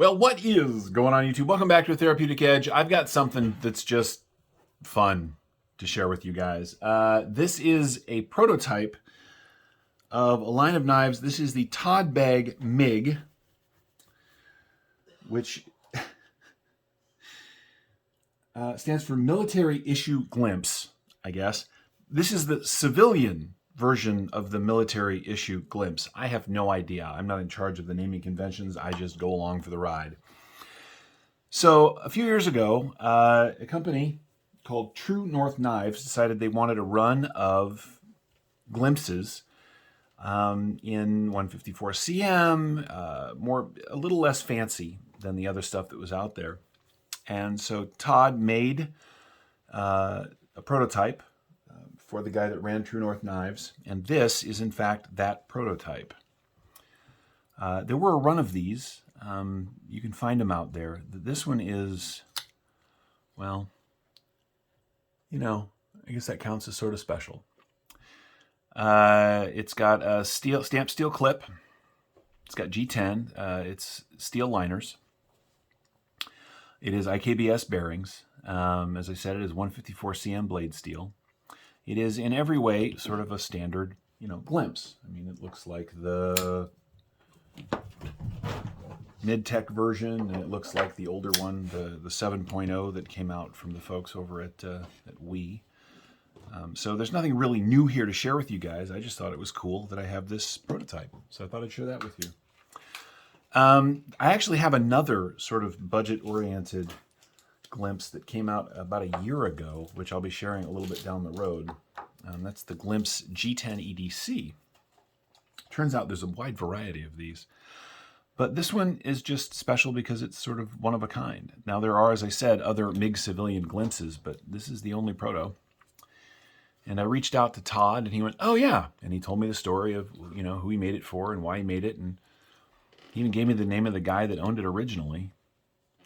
Well, what is going on, YouTube? Welcome back to Therapeutic Edge. I've got something that's just fun to share with you guys. This is a prototype of a line of knives. This is the Todd Begg M.I.G, which stands for Military Issue Glimpse, I guess. This is the civilian version of the military issue glimpse. I have no idea. I'm not in charge of the naming conventions. I just go along for the ride. So a few years ago, a company called True North Knives decided they wanted a run of glimpses in 154 cm, a little less fancy than the other stuff that was out there. And so Todd made a prototype for the guy that ran True North Knives, and this is in fact that prototype. There were a run of these. You can find them out there. This one is, well, you know, I guess that counts as sort of special. It's got a stamped steel clip. It's got G10. It's steel liners. It is IKBS bearings. As I said, it is 154 cm blade steel. It is in every way sort of a standard, glimpse. I mean, it looks like the mid-tech version, and it looks like the older one, the 7.0 that came out from the folks over at M.I.G. So there's nothing really new here to share with you guys. I just thought it was cool that I have this prototype. So I thought I'd share that with you. I actually have another sort of budget-oriented glimpse that came out about a year ago, which I'll be sharing a little bit down the road. That's the Glimpse G10 EDC. Turns out there's a wide variety of these. But this one is just special because it's sort of one of a kind. Now there are, as I said, other M.I.G civilian glimpses, but this is the only proto. And I reached out to Todd and he went, oh yeah. And he told me the story of, who he made it for and why he made it. And he even gave me the name of the guy that owned it originally.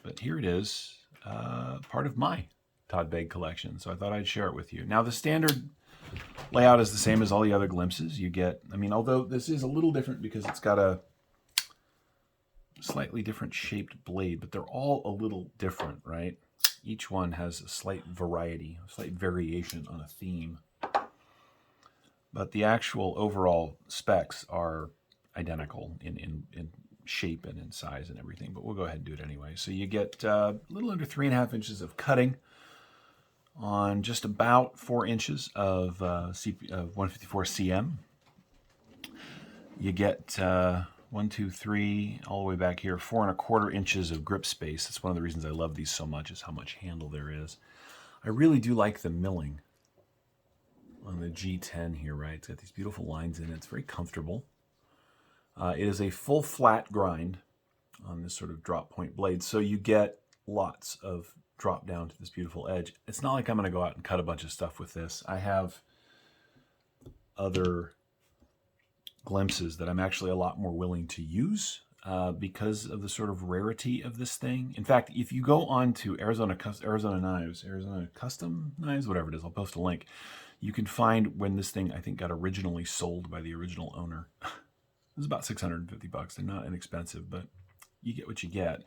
But here it is. Part of my Todd Begg collection, so I thought I'd share it with you. Now, the standard layout is the same as all the other glimpses. You get, although this is a little different because it's got a slightly different shaped blade, but they're all a little different, right? Each one has a slight variety, a slight variation on a theme. But the actual overall specs are identical in shape and in size and everything, but we'll go ahead and do it anyway. So you get a little under 3.5 inches of cutting on just about 4 inches of 154 cm. You get 1, 2, 3, all the way back here, 4.25 inches of grip space. That's one of the reasons I love these so much, is how much handle there is. I really do like the milling on the G10 here, right? It's got these beautiful lines in it. It's very comfortable. It is a full flat grind on this sort of drop point blade, so you get lots of drop down to this beautiful edge. It's not like I'm going to go out and cut a bunch of stuff with this. I have other glimpses that I'm actually a lot more willing to use because of the sort of rarity of this thing. In fact, if you go on to Arizona Custom Knives, whatever it is, I'll post a link. You can find when this thing, I think, got originally sold by the original owner. It was about $650. They're not inexpensive, but you get what you get.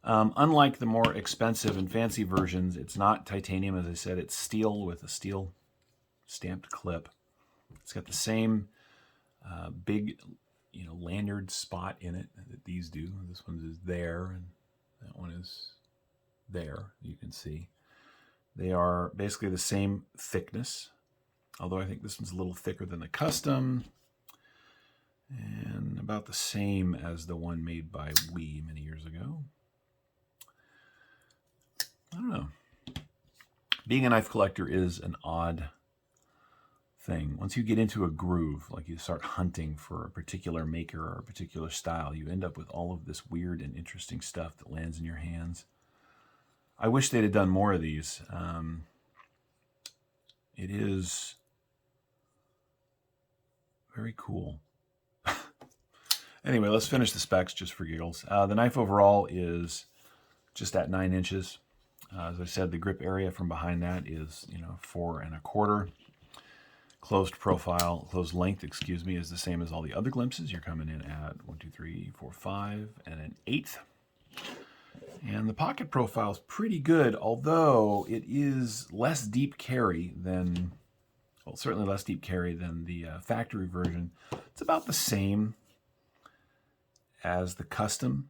Unlike the more expensive and fancy versions, it's not titanium. As I said, it's steel with a steel stamped clip. It's got the same big, lanyard spot in it that these do. This one is there, and that one is there. You can see they are basically the same thickness, although I think this one's a little thicker than the custom, and about the same as the one made by M.I.G many years ago. I don't know. Being a knife collector is an odd thing. Once you get into a groove, like you start hunting for a particular maker or a particular style, you end up with all of this weird and interesting stuff that lands in your hands. I wish they'd have done more of these. It is very cool. Anyway, let's finish the specs just for giggles. The knife overall is just at 9 inches. As I said, the grip area from behind that is 4.25. Closed length, is the same as all the other glimpses. You're coming in at 1, 2, 3, 4, 5, and an 1/8. And the pocket profile is pretty good, although it is less deep carry than, well, certainly less deep carry than the factory version. It's about the same as the custom.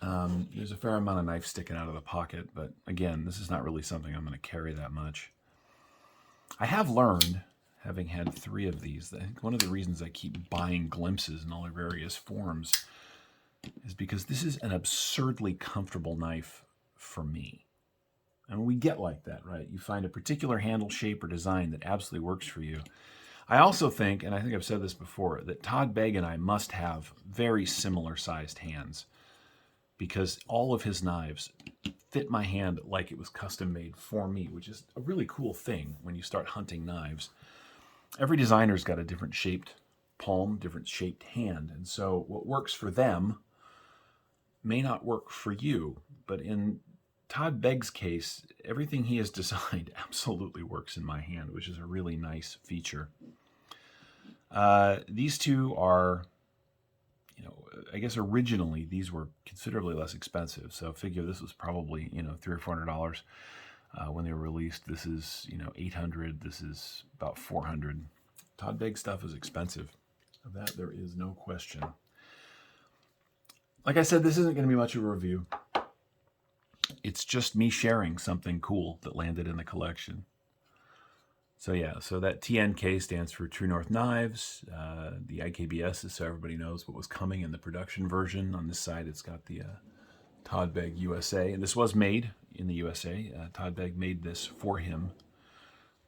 There's a fair amount of knife sticking out of the pocket, but again, this is not really something I'm going to carry that much. I have learned, having had 3 of these, that I think one of the reasons I keep buying glimpses in all their various forms is because this is an absurdly comfortable knife for me. And we get like that, right? You find a particular handle shape or design that absolutely works for you. I also think, and I think I've said this before, that Todd Begg and I must have very similar sized hands, because all of his knives fit my hand like it was custom made for me, which is a really cool thing when you start hunting knives. Every designer's got a different shaped palm, different shaped hand, and so what works for them may not work for you. But in Todd Begg's case, everything he has designed absolutely works in my hand, which is a really nice feature. These two are, you know, I guess originally these were considerably less expensive. So figure this was probably, you know, $300 or $400 when they were released. This is, you know, $800. This is about $400. Todd Begg stuff is expensive. Of that there is no question. Like I said, this isn't going to be much of a review. It's just me sharing something cool that landed in the collection. So yeah, so that TNK stands for True North Knives. The IKBS is so everybody knows what was coming in the production version. On this side, it's got the Todd Begg USA. And this was made in the USA. Todd Begg made this for him.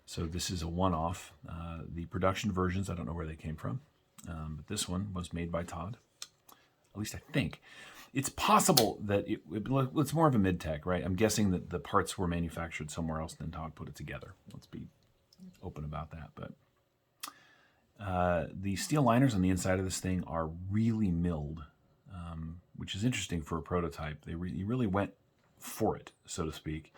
So this is a one-off. The production versions, I don't know where they came from. But this one was made by Todd. At least I think. It's possible that it's more of a mid-tech, right? I'm guessing that the parts were manufactured somewhere else and then Todd put it together. Let's be open about that. But the steel liners on the inside of this thing are really milled, which is interesting for a prototype. He really went for it, so to speak.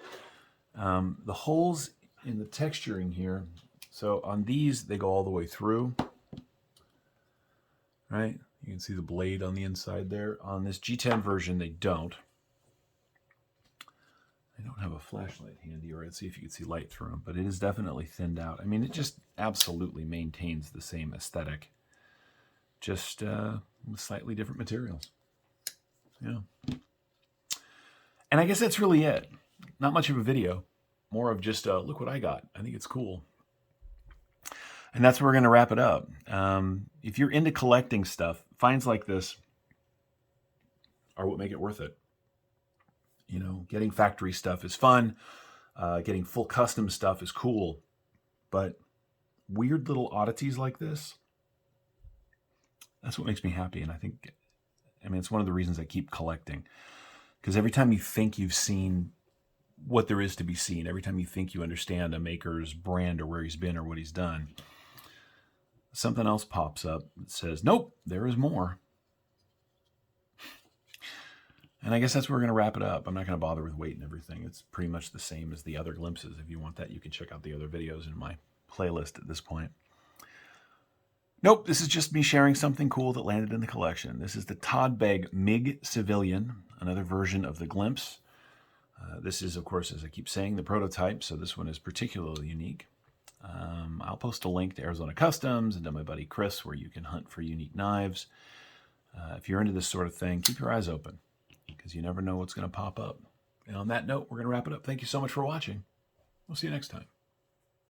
The holes in the texturing here, so on these, they go all the way through, right? You can see the blade on the inside there. On this G10 version, they don't. I don't have a flashlight handy, or I'd see if you could see light through them, but it is definitely thinned out. I mean, it just absolutely maintains the same aesthetic, just with slightly different materials. Yeah. And I guess that's really it. Not much of a video, more of just look what I got. I think it's cool. And that's where we're going to wrap it up. If you're into collecting stuff, finds like this are what make it worth it. You know, getting factory stuff is fun. Getting full custom stuff is cool. But weird little oddities like this, that's what makes me happy. And I think, I mean, it's one of the reasons I keep collecting. Because every time you think you've seen what there is to be seen, every time you think you understand a maker's brand or where he's been or what he's done, something else pops up that says, nope, there is more. And I guess that's where we're going to wrap it up. I'm not going to bother with weight and everything. It's pretty much the same as the other glimpses. If you want that, you can check out the other videos in my playlist at this point. Nope, this is just me sharing something cool that landed in the collection. This is the Todd Begg M.I.G Civilian, another version of the glimpse. This is, of course, as I keep saying, the prototype, so this one is particularly unique. I'll post a link to Arizona Customs and to my buddy Chris, where you can hunt for unique knives. If you're into this sort of thing, keep your eyes open, because you never know what's going to pop up. And on that note, we're going to wrap it up. Thank you so much for watching. We'll see you next time.